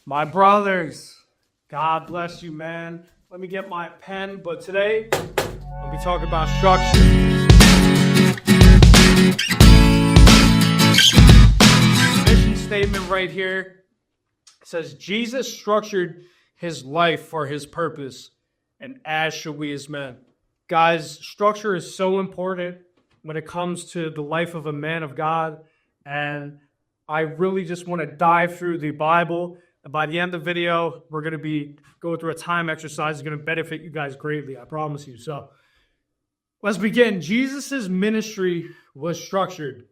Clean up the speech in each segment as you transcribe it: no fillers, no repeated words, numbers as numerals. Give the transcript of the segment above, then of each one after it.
My brothers, God bless you, man. Let me get my pen, but today, I'll be talking about structure. Mission statement right here says, Jesus structured his life for his purpose, and as should we as men. Guys, structure is so important when it comes to the life of a man of God, and I really just want to dive through the Bible. And by the end of the video, we're going to be going through a time exercise. It's going to benefit you guys greatly, I promise you. So let's begin. Jesus' ministry was structured.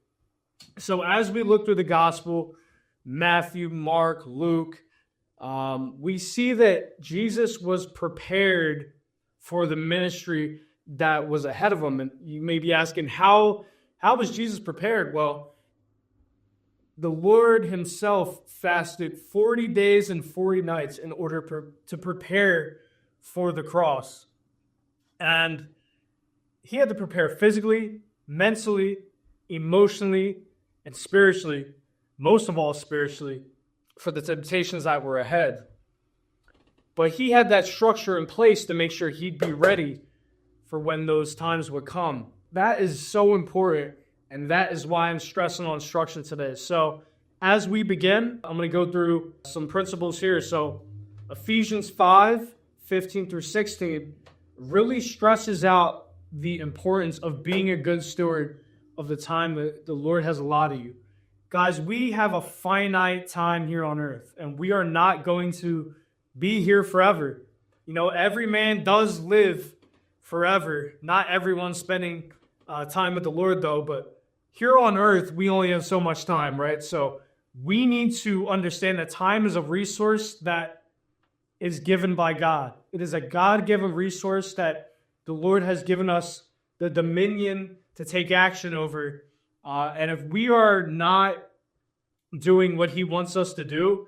So as we look through the gospel, Matthew, Mark, Luke, we see that Jesus was prepared for the ministry that was ahead of him. And you may be asking, how was Jesus prepared? Well, the Lord himself fasted 40 days and 40 nights in order to prepare for the cross. And he had to prepare physically, mentally, emotionally, and spiritually, most of all spiritually, for the temptations that were ahead. But he had that structure in place to make sure he'd be ready for when those times would come. That is so important. And that is why I'm stressing on structure today. So as we begin, I'm going to go through some principles here. So Ephesians 5:15 through 16 really stresses out the importance of being a good steward of the time that the Lord has allotted you. Guys, we have a finite time here on earth, and we are not going to be here forever. You know, every man does live forever. Not everyone's spending time with the Lord, though, but here on earth, we only have so much time, right? So we need to understand that time is a resource that is given by God. It is a God-given resource that the Lord has given us the dominion to take action over. And if we are not doing what he wants us to do,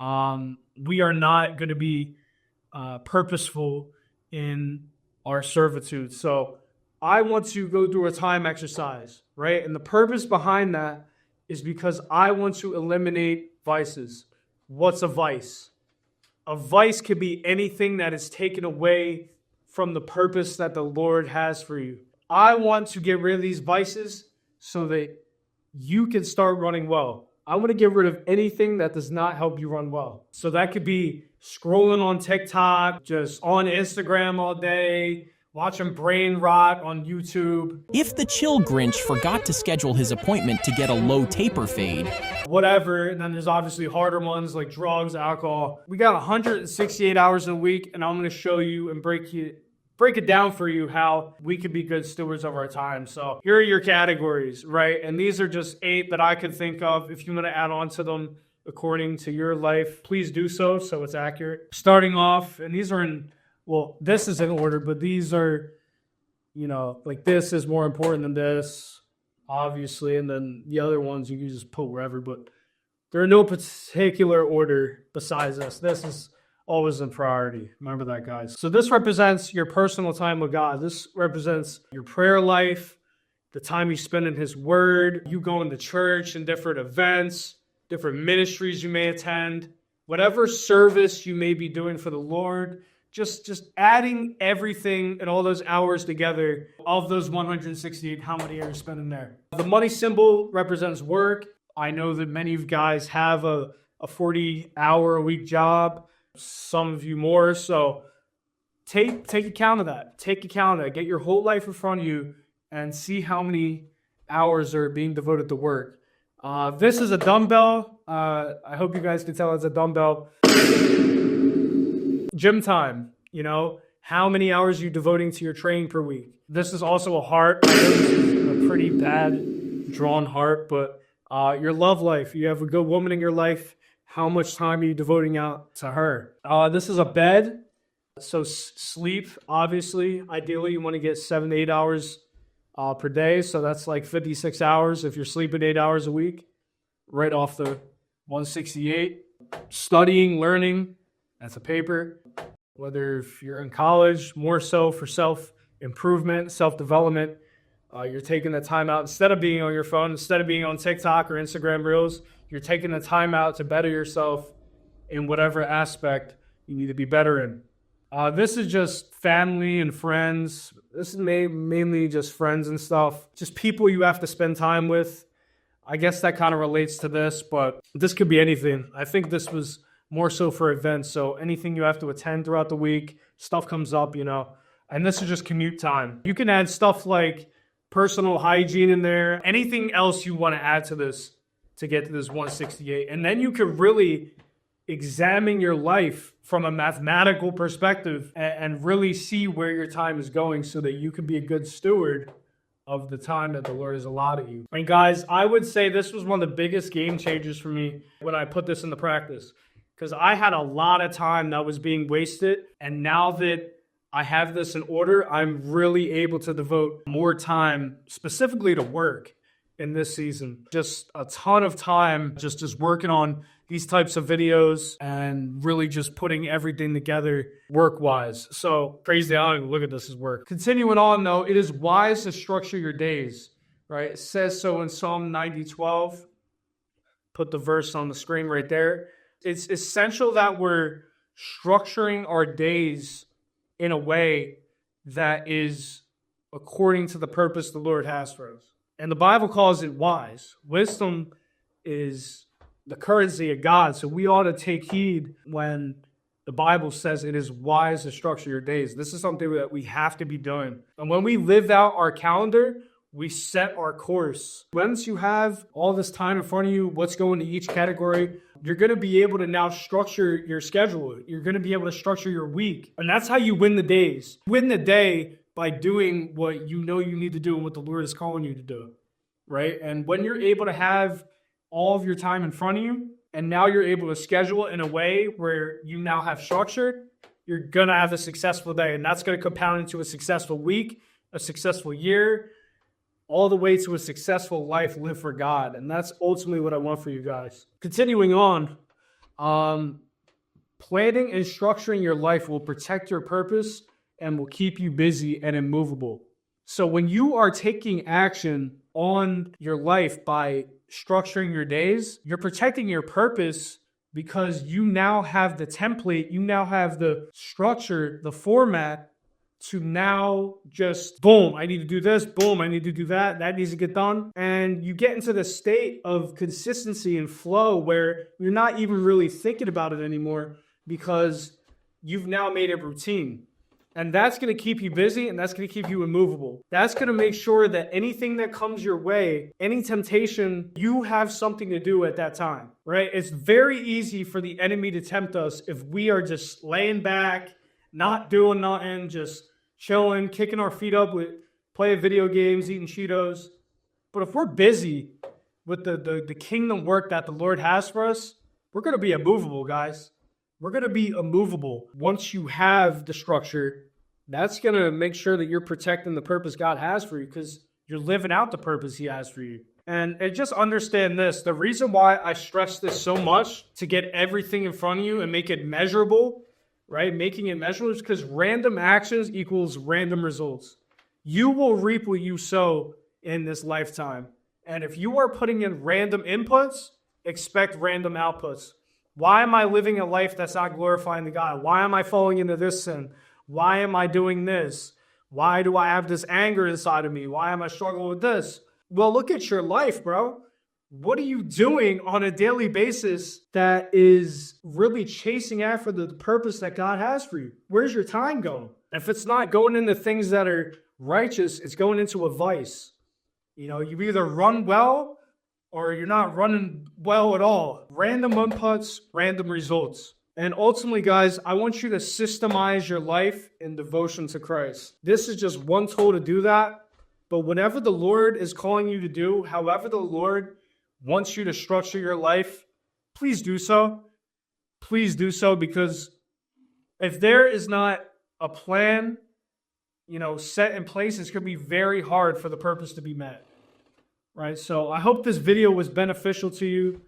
we are not going to be purposeful in our servitude. So I want to go through a time exercise, right? And the purpose behind that is because I want to eliminate vices. What's a vice? A vice could be anything that is taken away from the purpose that the Lord has for you. I want to get rid of these vices so that you can start running well. I want to get rid of anything that does not help you run well. So that could be scrolling on TikTok, just on Instagram all day, watching brain rot on YouTube. If the chill Grinch forgot to schedule his appointment to get a low taper fade. Whatever, and then there's obviously harder ones like drugs, alcohol. We got 168 hours in a week, and I'm going to show you and break it down for you how we can be good stewards of our time. So here are your categories, right? And these are just 8 that I could think of. If you want to add on to them according to your life, please do so it's accurate. Starting off, and these are in, well, this is in order, but these are, you know, like this is more important than this, obviously, and then the other ones you can just put wherever, but they're in no particular order besides this. This is always in priority. Remember that, guys. So this represents your personal time with God. This represents your prayer life, the time you spend in his word, you going to church and different events, different ministries you may attend, whatever service you may be doing for the Lord. Just adding everything and all those hours together, of those 168, how many are you spending there? The money symbol represents work. I know that many of you guys have a 40-hour-a-week job, some of you more. So take account of that. Take account of that. Get your whole life in front of you and see how many hours are being devoted to work. This is a dumbbell. I hope you guys can tell it's a dumbbell. Gym time, you know, how many hours are you devoting to your training per week? This is also a heart. I know this is a pretty bad drawn heart, but your love life, you have a good woman in your life, how much time are you devoting out to her? This is a bed. So sleep, obviously, ideally you want to get 7 to 8 hours per day. So that's like 56 hours if you're sleeping 8 hours a week, right off the 168. Studying, learning, that's a paper. Whether if you're in college, more so for self-improvement, self-development, you're taking the time out. Instead of being on your phone, instead of being on TikTok or Instagram Reels, you're taking the time out to better yourself in whatever aspect you need to be better in. This is just family and friends. This is mainly just friends and stuff. Just people you have to spend time with. I guess that kind of relates to this, but this could be anything. I think this was more so for events. So anything you have to attend throughout the week, stuff comes up, and this is just commute time. You can add stuff like personal hygiene in there, anything else you want to add to this to get to this 168. And then you can really examine your life from a mathematical perspective and really see where your time is going so that you can be a good steward of the time that the Lord has allotted you. And guys, I would say this was one of the biggest game changers for me when I put this into practice, because I had a lot of time that was being wasted. And now that I have this in order, I'm really able to devote more time specifically to work in this season. Just a ton of time just working on these types of videos and really just putting everything together work-wise. So crazy, I don't even look at this as work. Continuing on though, it is wise to structure your days, right? It says so in Psalm 90:12. Put the verse on the screen right there. It's essential that we're structuring our days in a way that is according to the purpose the Lord has for us. And the Bible calls it wise. Wisdom is the currency of God. So we ought to take heed when the Bible says it is wise to structure your days. This is something that we have to be doing. And when we live out our calendar, we set our course. Once you have all this time in front of you, what's going to each category, you're going to be able to now structure your schedule. You're going to be able to structure your week. And that's how you win the days. Win the day by doing what you know you need to do and what the Lord is calling you to do, right? And when you're able to have all of your time in front of you, and now you're able to schedule it in a way where you now have structured, you're going to have a successful day. And that's going to compound into a successful week, a successful year, all the way to a successful life lived for God. And that's ultimately what I want for you guys. Continuing on, planning and structuring your life will protect your purpose and will keep you busy and immovable. So when you are taking action on your life by structuring your days, you're protecting your purpose because you now have the template, you now have the structure, the format to now just, boom, I need to do this, boom, I need to do that, that needs to get done. And you get into the state of consistency and flow where you're not even really thinking about it anymore because you've now made it routine. And that's going to keep you busy and that's going to keep you immovable. That's going to make sure that anything that comes your way, any temptation, you have something to do at that time, right? It's very easy for the enemy to tempt us if we are just laying back, not doing nothing, just chilling, kicking our feet up with playing video games, eating Cheetos. But if we're busy with the kingdom work that the Lord has for us, we're going to be immovable, guys. We're going to be immovable. Once you have the structure, that's going to make sure that you're protecting the purpose God has for you because you're living out the purpose he has for you. And just understand this. The reason why I stress this so much to get everything in front of you and make it measurable, right? Making it measurable is because random actions equals random results. You will reap what you sow in this lifetime. And if you are putting in random inputs, expect random outputs. Why am I living a life that's not glorifying to God? Why am I falling into this sin? Why am I doing this? Why do I have this anger inside of me? Why am I struggling with this? Well, look at your life, bro. What are you doing on a daily basis that is really chasing after the purpose that God has for you? Where's your time going? If it's not going into things that are righteous, it's going into a vice. You either run well or you're not running well at all. Random inputs, random results. And ultimately, guys, I want you to systemize your life in devotion to Christ. This is just one tool to do that. But whatever the Lord is calling you to do, however the Lord wants you to structure your life, please do so. Please do so, because if there is not a plan, set in place, it's going to be very hard for the purpose to be met. Right, so I hope this video was beneficial to you.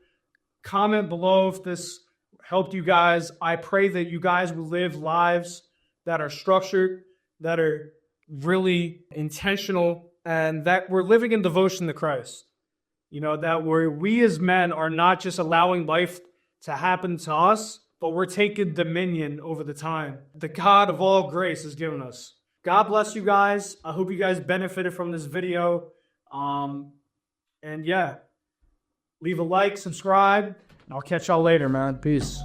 Comment below if this helped you guys. I pray that you guys will live lives that are structured, that are really intentional, and that we're living in devotion to Christ. That we as men are not just allowing life to happen to us, but we're taking dominion over the time the God of all grace has given us. God bless you guys. I hope you guys benefited from this video. And yeah, leave a like, subscribe, and I'll catch y'all later, man. Peace.